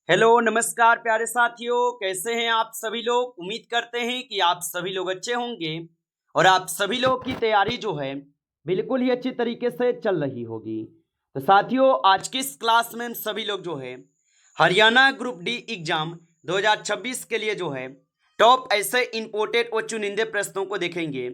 Hello नमस्कार प्यारे साथियों, कैसे हैं आप सभी लोग। उम्मीद करते हैं कि आप सभी लोग अच्छे होंगे और आप सभी लोग की तैयारी जो है बिल्कुल ही अच्छी तरीके से चल रही होगी। तो साथियों, आज की इस क्लास में हम सभी लोग जो है हरियाणा ग्रुप डी एग्जाम 2026 के लिए जो है टॉप ऐसे इंपोर्टेड और चुनिंदे प्रश्नों को देखेंगे,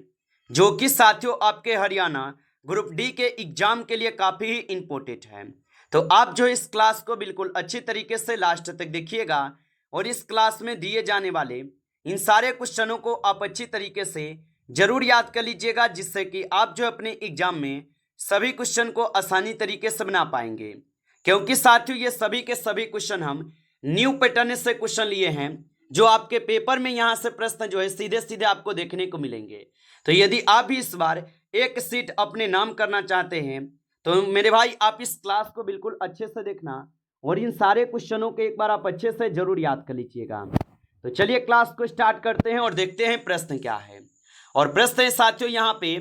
जो कि साथियों आपके हरियाणा ग्रुप डी के एग्जाम के लिए काफ़ी ही इंपॉर्टेंट है। तो आप जो इस क्लास को बिल्कुल अच्छी तरीके से लास्ट तक देखिएगा और इस क्लास में दिए जाने वाले इन सारे क्वेश्चनों को आप अच्छी तरीके से जरूर याद कर लीजिएगा, जिससे कि आप जो अपने एग्जाम में सभी क्वेश्चन को आसानी तरीके से बना पाएंगे। क्योंकि साथियों ये सभी के सभी क्वेश्चन हम न्यू पैटर्न से क्वेश्चन लिए हैं, जो आपके पेपर में यहाँ से प्रश्न जो है सीधे सीधे आपको देखने को मिलेंगे। तो यदि आप भी इस बार एक सीट अपने नाम करना चाहते हैं तो मेरे भाई आप इस क्लास को बिल्कुल अच्छे से देखना और इन सारे क्वेश्चनों को एक बार आप अच्छे से जरूर याद कर लीजिएगा। तो चलिए क्लास को स्टार्ट करते हैं और देखते हैं प्रश्न क्या है। और प्रश्न है साथियों यहाँ पे,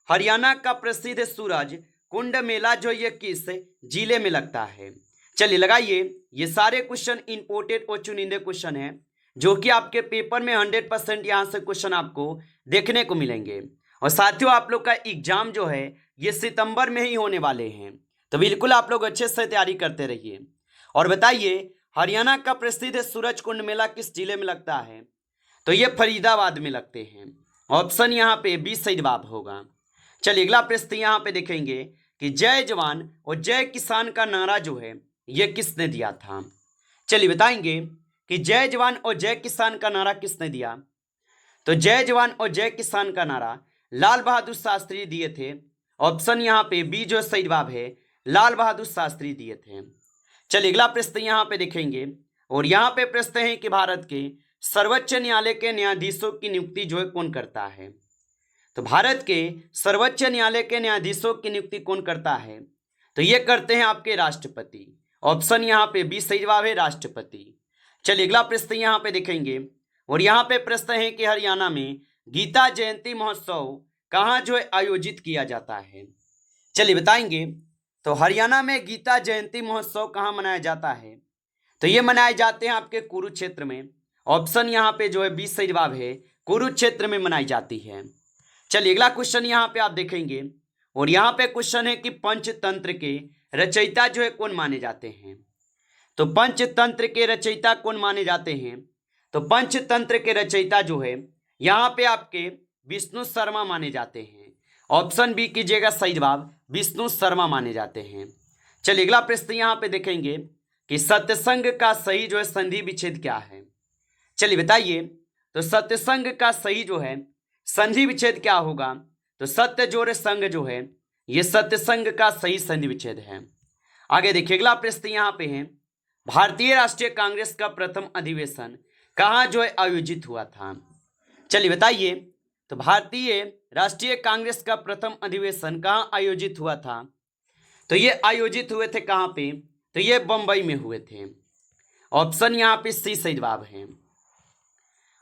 हरियाणा का प्रसिद्ध सूरज कुंड मेला जो ये किस जिले में लगता है। चलिए लगाइए, ये सारे क्वेश्चन इंपोर्टेड और चुनिंदे क्वेश्चन हैं, जो कि आपके पेपर में 100% यहाँ से क्वेश्चन आपको देखने को मिलेंगे। और साथियों आप लोग का एग्जाम जो है ये सितंबर में ही होने वाले हैं, तो बिल्कुल आप लोग अच्छे से तैयारी करते रहिए। और बताइए, हरियाणा का प्रसिद्ध सूरज कुंड मेला किस जिले में लगता है। तो ये फरीदाबाद में लगते हैं। ऑप्शन यहाँ पे बी सही जवाब होगा। चलिए अगला प्रश्न यहाँ पे देखेंगे कि जय जवान और जय किसान का नारा जो है ये किसने दिया था। चलिए बताएंगे कि जय जवान और जय किसान का नारा किसने दिया। तो जय जवान और जय किसान का नारा लाल बहादुर शास्त्री दिए थे। ऑप्शन यहाँ पे बी जो सही जवाब है, लाल बहादुर शास्त्री दिए थे। चलिए अगला प्रश्न यहाँ पे देखेंगे और यहाँ पे प्रश्न है कि भारत के सर्वोच्च न्यायालय के न्यायाधीशों की नियुक्ति जो है कौन करता है। तो भारत के सर्वोच्च न्यायालय के न्यायाधीशों की नियुक्ति कौन करता है। तो ये करते हैं आपके राष्ट्रपति। ऑप्शन यहाँ पे बी सही जवाब है, राष्ट्रपति। चलिए अगला प्रश्न यहाँ पे देखेंगे और यहाँ पे प्रश्न है कि हरियाणा में गीता जयंती महोत्सव कहाँ जो है आयोजित किया जाता है। चलिए बताएंगे, तो हरियाणा में गीता जयंती महोत्सव कहाँ मनाया जाता है। तो ये मनाए जाते हैं आपके कुरुक्षेत्र में। ऑप्शन यहाँ पे जो है बी सही जवाब है, कुरुक्षेत्र में मनाई जाती है। चलिए अगला क्वेश्चन यहाँ पे आप देखेंगे और यहाँ पे क्वेश्चन है कि पंचतंत्र के रचयिता जो है कौन माने जाते हैं। तो पंचतंत्र के रचयिता कौन माने जाते हैं। तो पंचतंत्र के रचयिता जो है यहाँ पे आपके विष्णु शर्मा माने जाते हैं। ऑप्शन बी कीजिएगा सही जवाब, विष्णु शर्मा माने जाते हैं। चलिए अगला प्रश्न यहाँ पे देखेंगे कि सत्संग का सही जो है संधि विच्छेद क्या है। चलिए बताइए, तो सत्संग का सही जो है संधि विच्छेद क्या होगा। तो सत्य जोड़ संघ जो है ये सत्संग का सही संधि विच्छेद है। आगे देखिए अगला प्रश्न यहाँ पे है, भारतीय राष्ट्रीय कांग्रेस का प्रथम अधिवेशन कहाँ जो है आयोजित हुआ था। चलिए बताइए, तो भारतीय राष्ट्रीय कांग्रेस का प्रथम अधिवेशन कहाँ आयोजित हुआ था। तो ये आयोजित हुए थे कहाँ पे। तो ये बंबई में हुए थे। ऑप्शन यहाँ पे सी सही जवाब है।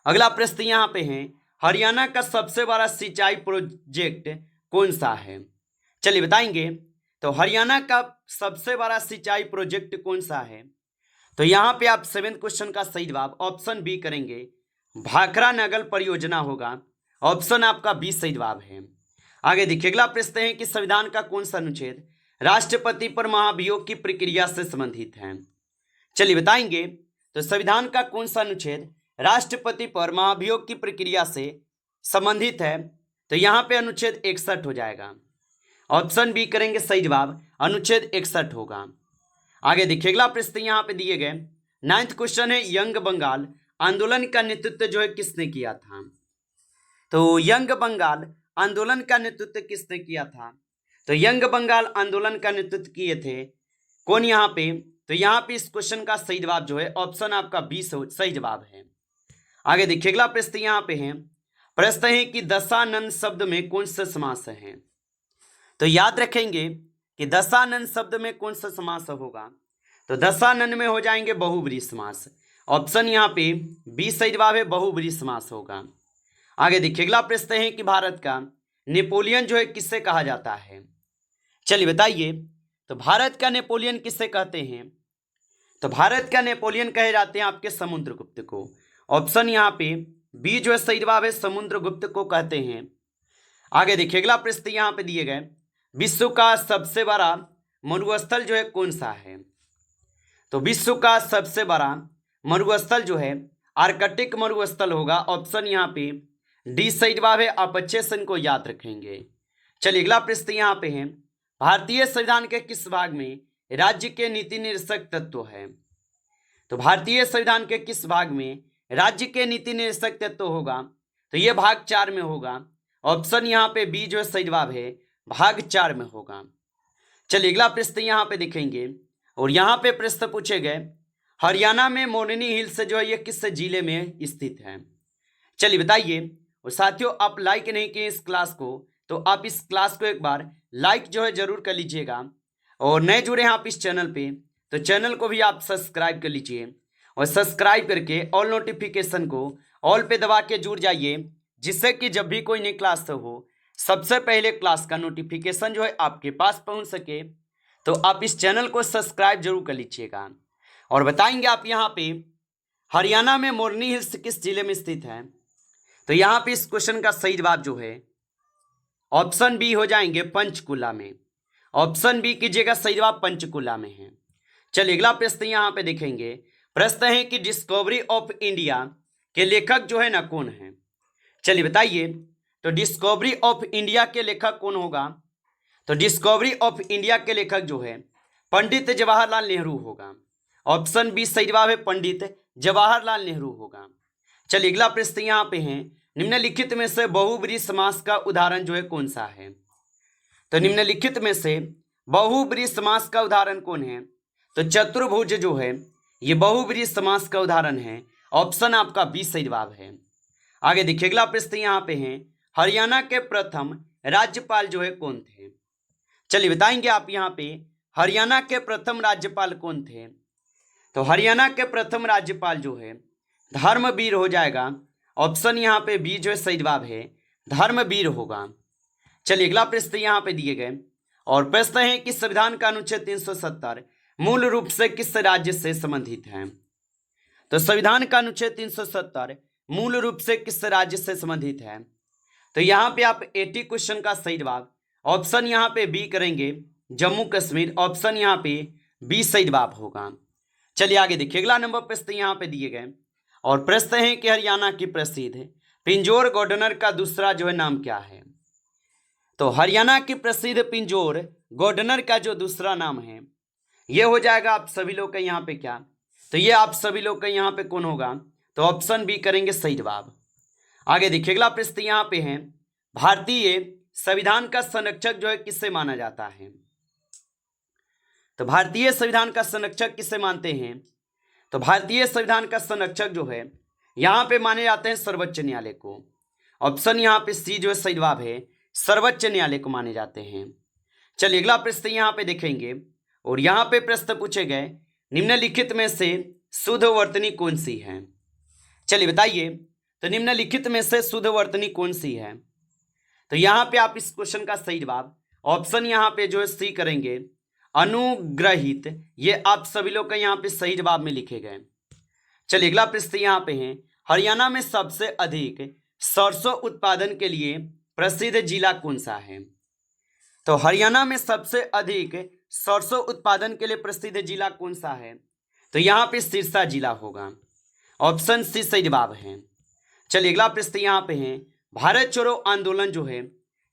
अगला प्रश्न यहाँ पे है, हरियाणा का सबसे बड़ा सिंचाई प्रोजेक्ट कौन सा है। चलिए बताएंगे, तो हरियाणा का सबसे बड़ा सिंचाई प्रोजेक्ट कौन सा है। तो यहाँ पे आप 7th क्वेश्चन का सही जवाब ऑप्शन बी करेंगे, भाखरा नगर परियोजना होगा। ऑप्शन आपका बी सही जवाब है। आगे देखिए अगला प्रश्न है कि संविधान का कौन सा अनुच्छेद राष्ट्रपति पर महाभियोग की प्रक्रिया से संबंधित है। चलिए बताएंगे, तो संविधान का कौन सा अनुच्छेद राष्ट्रपति पर महाभियोग की प्रक्रिया से संबंधित है। तो यहाँ पे अनुच्छेद 61 हो जाएगा। ऑप्शन बी करेंगे सही जवाब, अनुच्छेद 61 होगा। आगे देखिए अगला प्रश्न यहाँ पे दिए गए 9th क्वेश्चन है, यंग बंगाल आंदोलन का नेतृत्व जो है किसने किया था। तो यंग बंगाल आंदोलन का नेतृत्व किसने किया था। तो यंग बंगाल आंदोलन का नेतृत्व किए थे कौन यहाँ पे। तो यहाँ पे इस क्वेश्चन का सही जवाब जो है ऑप्शन आपका बी सही जवाब है। आगे देखिए अगला प्रश्न यहाँ पे है, प्रश्न है कि दशानन शब्द में कौन सा समास है। तो याद रखेंगे कि दशानन शब्द में कौन सा समास होगा। तो दशानन में हो जाएंगे बहुब्रीहि समास। ऑप्शन यहाँ पे बी सही जवाब है, बहुब्रीहि समास होगा। आगे देखिए अगला प्रश्न है कि भारत का नेपोलियन जो है किससे कहा जाता है। चलिए बताइए, तो भारत का नेपोलियन किससे कहते हैं। तो भारत का नेपोलियन कहे जाते हैं आपके समुद्रगुप्त को। ऑप्शन यहाँ पे बी जो है सही जवाब है, समुद्रगुप्त को कहते हैं। आगे देखिए अगला प्रश्न यहाँ पे दिए गए, विश्व का सबसे बड़ा मरुस्थल जो है कौन सा है? तो विश्व का सबसे बड़ा मरुस्थल जो है आर्कटिक मरुस्थल होगा। ऑप्शन यहाँ पे डी सही जवाब है। आप अच्छे से इनको याद रखेंगे। चलिए अगला प्रश्न यहाँ पे है, भारतीय संविधान के किस भाग में राज्य के नीति निर्देशक तत्व है? तो भारतीय संविधान के किस भाग में राज्य के नीति निर्देशक तत्व होगा? तो ये भाग 4 में होगा। ऑप्शन यहाँ पे बी जो है सही जवाब है, भाग 4 में होगा। चलिए अगला प्रश्न यहाँ पे देखेंगे और यहाँ पे प्रश्न पूछे गए, हरियाणा में मोरनी हिल्स जो है ये किस जिले में स्थित है? चलिए बताइए। और साथियों आप लाइक नहीं किए इस क्लास को, तो आप इस क्लास को एक बार लाइक जो है जरूर कर लीजिएगा। और नए जुड़े हैं आप इस चैनल पे, तो चैनल को भी आप सब्सक्राइब कर लीजिए और सब्सक्राइब करके ऑल नोटिफिकेशन को ऑल पे दबा के जुड़ जाइए, जिससे कि जब भी कोई नई क्लास हो सबसे पहले क्लास का नोटिफिकेशन जो है आपके पास पहुंच सके। तो आप इस चैनल को सब्सक्राइब जरूर कर लीजिएगा। और बताएंगे आप यहाँ पे हरियाणा में मोरनी हिल्स किस जिले में स्थित है? तो यहाँ पे इस क्वेश्चन का सही जवाब जो है ऑप्शन बी हो जाएंगे, पंचकुला में। ऑप्शन बी कीजिएगा, सही जवाब पंचकुला में है। चलिए अगला प्रश्न यहाँ पे देखेंगे। प्रश्न है कि डिस्कवरी ऑफ इंडिया के लेखक जो है ना कौन है? चलिए बताइए। तो डिस्कवरी ऑफ इंडिया के लेखक कौन होगा? तो डिस्कवरी ऑफ इंडिया के लेखक जो है पंडित जवाहरलाल नेहरू होगा। ऑप्शन बी सही जवाब है, पंडित जवाहरलाल नेहरू होगा। चलिए अगला प्रश्न यहाँ पे है, निम्नलिखित में से बहुब्रीहि समास का उदाहरण जो है कौन सा है? तो निम्नलिखित में से बहुब्रीहि समास का उदाहरण कौन है? तो चतुर्भुज जो है ये बहुब्रीहि समास का उदाहरण है। ऑप्शन आपका बी सही जवाब है। आगे देखिए अगला प्रश्न यहाँ पे है, हरियाणा के प्रथम राज्यपाल जो है कौन थे? चलिए बताएंगे आप यहाँ पे हरियाणा के प्रथम राज्यपाल कौन थे? तो हरियाणा के प्रथम राज्यपाल जो है धर्मवीर हो जाएगा। ऑप्शन यहाँ पे बी जो है सही जवाब है, धर्मवीर होगा। चलिए अगला प्रश्न यहाँ पे दिए गए और प्रश्न है कि संविधान का अनुच्छेद 370 मूल रूप से किस राज्य से संबंधित है? तो संविधान का अनुच्छेद 370 मूल रूप से किस राज्य से संबंधित है? तो यहाँ पे आप 80 क्वेश्चन का सही जवाब ऑप्शन यहाँ पे बी करेंगे, जम्मू कश्मीर। ऑप्शन यहाँ पे बी सही जवाब होगा। चलिए आगे देखिए अगला नंबर प्रश्न यहाँ पे दिए गए और प्रश्न है कि हरियाणा की प्रसिद्ध पिंजौर गवर्नर का दूसरा जो है नाम क्या है? तो हरियाणा की प्रसिद्ध पिंजौर गवर्नर का जो दूसरा नाम है ये हो जाएगा आप सभी लोग का यहाँ पे क्या? तो ये आप सभी लोग का यहाँ पे कौन होगा? तो ऑप्शन बी करेंगे सही जवाब। आगे देखिए अगला प्रश्न यहाँ पे है, भारतीय संविधान का संरक्षक जो है किससे माना जाता है? तो भारतीय संविधान का संरक्षक किससे मानते हैं? तो भारतीय संविधान का संरक्षक जो है यहाँ पे माने जाते हैं सर्वोच्च न्यायालय को। ऑप्शन यहाँ पे सी जो है सही जवाब है, सर्वोच्च न्यायालय को माने जाते हैं। चलिए अगला प्रश्न यहाँ पे देखेंगे और यहाँ पे प्रश्न पूछे गए, निम्नलिखित में से शुद्ध वर्तनी कौन सी है? चलिए बताइए। तो निम्नलिखित में से शुद्ध वर्तनी कौन सी है? तो यहाँ पे आप इस क्वेश्चन का सही जवाब ऑप्शन यहाँ पे जो है सी करेंगे, अनुग्रहित। ये आप सभी लोग का यहाँ पे सही जवाब में लिखे गए। चलिए अगला प्रश्न यहाँ पे है, हरियाणा में सबसे अधिक सरसों उत्पादन के लिए प्रसिद्ध जिला कौन सा है? तो हरियाणा में सबसे अधिक सरसों उत्पादन के लिए प्रसिद्ध जिला कौन सा है? तो यहाँ पे सिरसा जिला होगा। ऑप्शन सी सही जवाब है। चलिए अगला प्रश्न यहाँ पे है, भारत छोड़ो आंदोलन जो है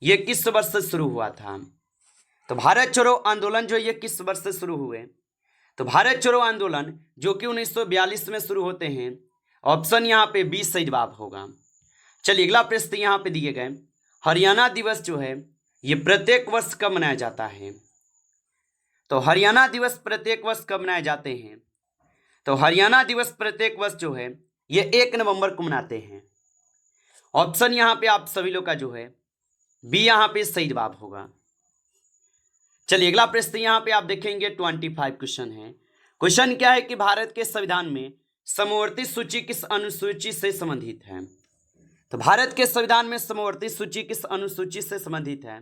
ये किस वर्ष से शुरू हुआ था? तो भारत छोड़ो आंदोलन जो है ये किस वर्ष से शुरू हुए? तो भारत छोड़ो आंदोलन जो कि 1942 में शुरू होते हैं। ऑप्शन यहाँ पे बी सही जवाब होगा। चलिए अगला प्रश्न यहाँ पे दिए गए, हरियाणा दिवस जो है ये प्रत्येक वर्ष कब मनाया जाता है? तो हरियाणा दिवस प्रत्येक वर्ष कब मनाए जाते हैं? तो हरियाणा दिवस प्रत्येक वर्ष जो है ये 1 नवंबर को मनाते हैं। ऑप्शन यहाँ पे आप सभी लोग का जो है बी यहाँ पे सही जवाब होगा। चलिए अगला प्रश्न यहाँ पे आप देखेंगे 25 क्वेश्चन है। क्वेश्चन क्या है कि भारत के संविधान में समवर्ती सूची किस अनुसूची से संबंधित है? तो भारत के संविधान में समवर्ती सूची किस अनुसूची से संबंधित है?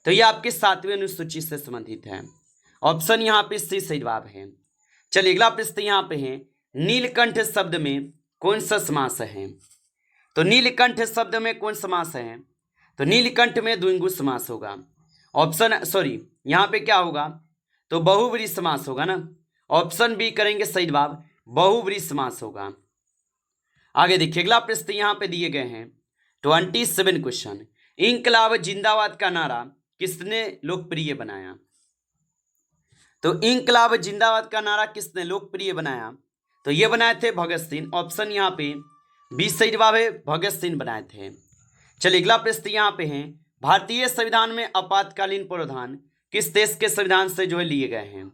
तो ये आपके 7वीं अनुसूची से संबंधित है। ऑप्शन यहाँ पे सी सही जवाब है। चलिए अगला प्रश्न यहाँ पे है, नीलकंठ शब्द में कौन सा समास है? तो नीलकंठ शब्द में कौन समास है? तो नीलकंठ में द्विगु समास होगा। ऑप्शन सॉरी यहाँ पे क्या होगा? तो बहुव्रीहि समास होगा ना। ऑप्शन बी करेंगे सही जवाब, बहुव्रीहि समास होगा। आगे देखिए अगला प्रश्न यहाँ पे दिए गए हैं 27 क्वेश्चन, इंकलाब जिंदाबाद का नारा किसने लोकप्रिय बनाया? तो इंकलाब जिंदाबाद का नारा किसने लोकप्रिय बनाया? तो ये बनाए थे भगत सिंह। ऑप्शन यहाँ पे बी सही जवाब है, भगत सिंह बनाए थे। चलिए अगला प्रश्न यहाँ पे है, भारतीय संविधान में आपातकालीन प्रावधान किस देश के संविधान से जो है लिए गए हैं?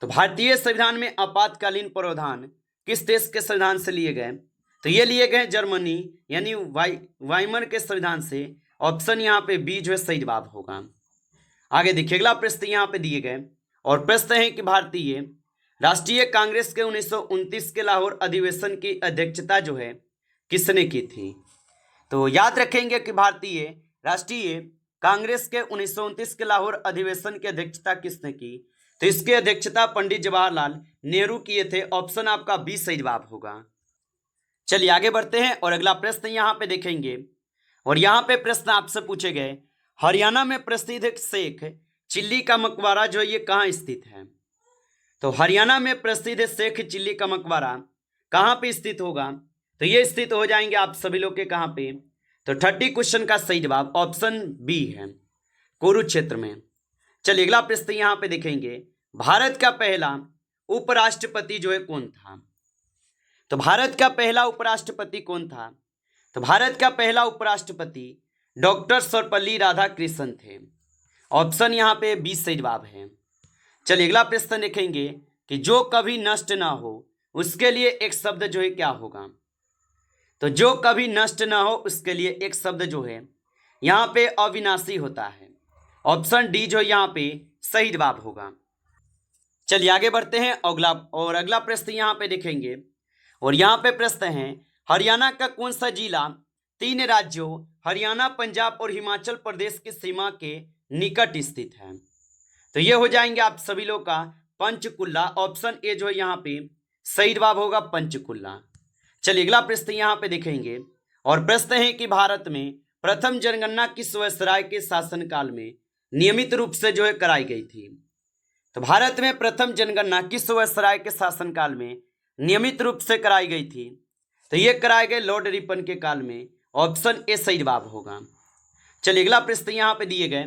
तो भारतीय संविधान में आपातकालीन प्रावधान किस देश के संविधान से लिए गए? तो ये लिए गए जर्मनी यानी वाइमर के संविधान से। ऑप्शन यहाँ पे बी जो है सही जवाब होगा। आगे देखिए अगला प्रश्न यहाँ पे दिए गए और प्रश्न है कि भारतीय राष्ट्रीय कांग्रेस के 1929 के लाहौर अधिवेशन की अध्यक्षता जो है किसने की थी? तो याद रखेंगे कि भारतीय राष्ट्रीय कांग्रेस के 1929 के लाहौर अधिवेशन की अध्यक्षता किसने की? तो इसकी अध्यक्षता पंडित जवाहरलाल नेहरू किए थे। ऑप्शन आपका बी सही जवाब होगा। चलिए आगे बढ़ते हैं और अगला प्रश्न यहाँ पे देखेंगे और यहाँ पे प्रश्न आपसे पूछे गए, हरियाणा में प्रसिद्ध शेख चिल्ली का मकबरा जो ये कहाँ स्थित है? तो हरियाणा में प्रसिद्ध शेख चिल्ली का मकबरा कहाँ पे स्थित होगा? तो ये स्थित हो जाएंगे आप सभी लोग के कहाँ पे? तो 30 क्वेश्चन का सही जवाब ऑप्शन बी है, कुरुक्षेत्र में। चलिए अगला प्रश्न यहाँ पे देखेंगे, भारत का पहला उपराष्ट्रपति जो है कौन था? तो भारत का पहला उपराष्ट्रपति कौन था? तो भारत का पहला उपराष्ट्रपति डॉक्टर सर्वपल्ली राधाकृष्णन थे। ऑप्शन यहाँ पे 20 सही जवाब है। चलिए अगला प्रश्न देखेंगे कि जो कभी नष्ट ना हो उसके लिए एक शब्द जो है क्या होगा? तो जो कभी नष्ट ना हो उसके लिए एक शब्द जो है यहाँ पे अविनाशी होता है। ऑप्शन डी जो यहाँ पे सही जवाब होगा। चलिए आगे बढ़ते हैं अगला प्रश्न यहाँ पे देखेंगे और यहाँ पे प्रश्न है, हरियाणा का कौन सा जिला 3 राज्यों हरियाणा, पंजाब और हिमाचल प्रदेश की सीमा के निकट स्थित है? तो ये हो जाएंगे आप सभी लोग का पंचकुला। ऑप्शन ए जो है यहाँ पे सही जवाब होगा, पंचकुला। चलिए अगला प्रश्न यहाँ पे देखेंगे और प्रश्न है कि भारत में प्रथम जनगणना किस वायसराय के शासनकाल में नियमित रूप से जो है कराई गई थी? तो भारत में प्रथम जनगणना किस वायसराय के शासनकाल में नियमित रूप से कराई गई थी? तो ये कराए गए लॉर्ड रिपन के काल में। ऑप्शन ए सही जवाब होगा। चलिए अगला प्रश्न यहाँ पे दिए गए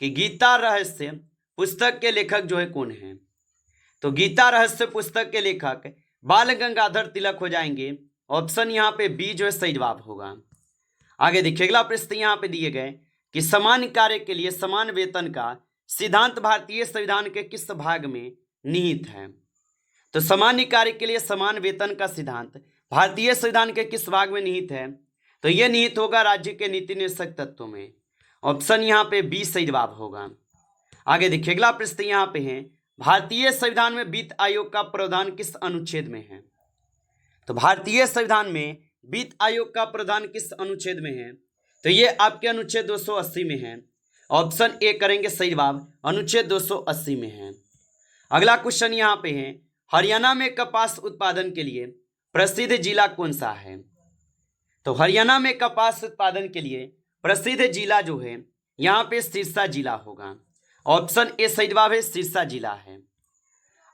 कि गीता रहस्य पुस्तक के लेखक जो है कौन है? तो गीता रहस्य पुस्तक के लेखक बाल गंगाधर तिलक हो जाएंगे। ऑप्शन यहाँ पे बी जो है सही जवाब होगा। आगे देखिए अगला प्रश्न यहाँ पे दिए गए कि समान कार्य के लिए समान वेतन का सिद्धांत भारतीय संविधान के किस भाग में निहित है? तो सामान्य कार्य के लिए समान वेतन का सिद्धांत भारतीय संविधान के किस भाग में निहित है? तो यह निहित होगा राज्य के नीति निर्देशक तत्वों में। ऑप्शन यहाँ पे बी सही जवाब होगा। आगे देखिए अगला प्रश्न यहाँ पे है, भारतीय संविधान में वित्त आयोग का प्रावधान किस अनुच्छेद में है? तो भारतीय संविधान में वित्त आयोग का प्रावधान किस अनुच्छेद में है? तो ये आपके अनुच्छेद 280 में है। ऑप्शन ए करेंगे सही जवाब, अनुच्छेद 280 में है। अगला क्वेश्चन यहाँ पे है, हरियाणा में कपास उत्पादन के लिए प्रसिद्ध जिला कौन सा है? तो हरियाणा में कपास उत्पादन के लिए प्रसिद्ध जिला जो है यहाँ पे सिरसा जिला होगा। ऑप्शन ए सही जवाब है, सिरसा जिला है।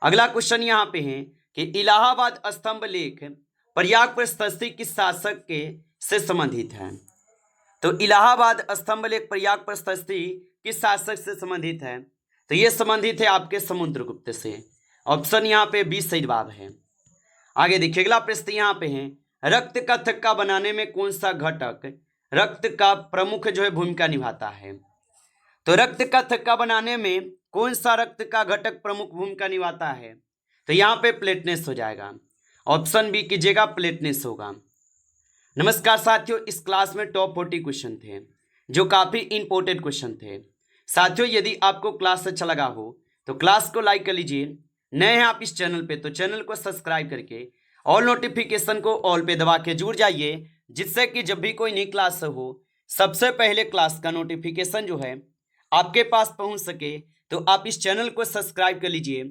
अगला क्वेश्चन यहाँ पे है कि इलाहाबाद स्तंभ लेख प्रयाग प्रशस्ति किस शासक के से संबंधित है? तो इलाहाबाद स्तंभ लेख प्रयाग प्रशस्ति किस शासक से संबंधित है? तो ये संबंधित है आपके समुद्रगुप्त से। ऑप्शन यहाँ पे बी सही जवाब है। आगे देखिए अगला प्रश्न यहाँ पे है, रक्त का थक्का बनाने में कौन सा घटक रक्त का प्रमुख जो है भूमिका निभाता है? तो रक्त का थक्का बनाने में कौन सा रक्त का घटक प्रमुख भूमिका निभाता है? तो यहाँ पे प्लेटलेट्स हो जाएगा। ऑप्शन बी कीजिएगा, प्लेटलेट्स होगा। नमस्कार साथियों, इस क्लास में टॉप 40 क्वेश्चन थे जो काफ़ी इंपॉर्टेंट क्वेश्चन थे। साथियों यदि आपको क्लास अच्छा लगा हो तो क्लास को लाइक कर लीजिए। नए हैं आप इस चैनल पे तो चैनल को सब्सक्राइब करके ऑल नोटिफिकेशन को ऑल पे दबा के जुड़ जाइए, जिससे कि जब भी कोई नई क्लास हो सबसे पहले क्लास का नोटिफिकेशन जो है आपके पास पहुंच सके। तो आप इस चैनल को सब्सक्राइब कर लीजिए।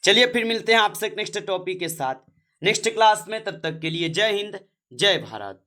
चलिए फिर मिलते हैं आपसे नेक्स्ट टॉपिक के साथ नेक्स्ट क्लास में। तब तक के लिए जय हिंद, जय भारत।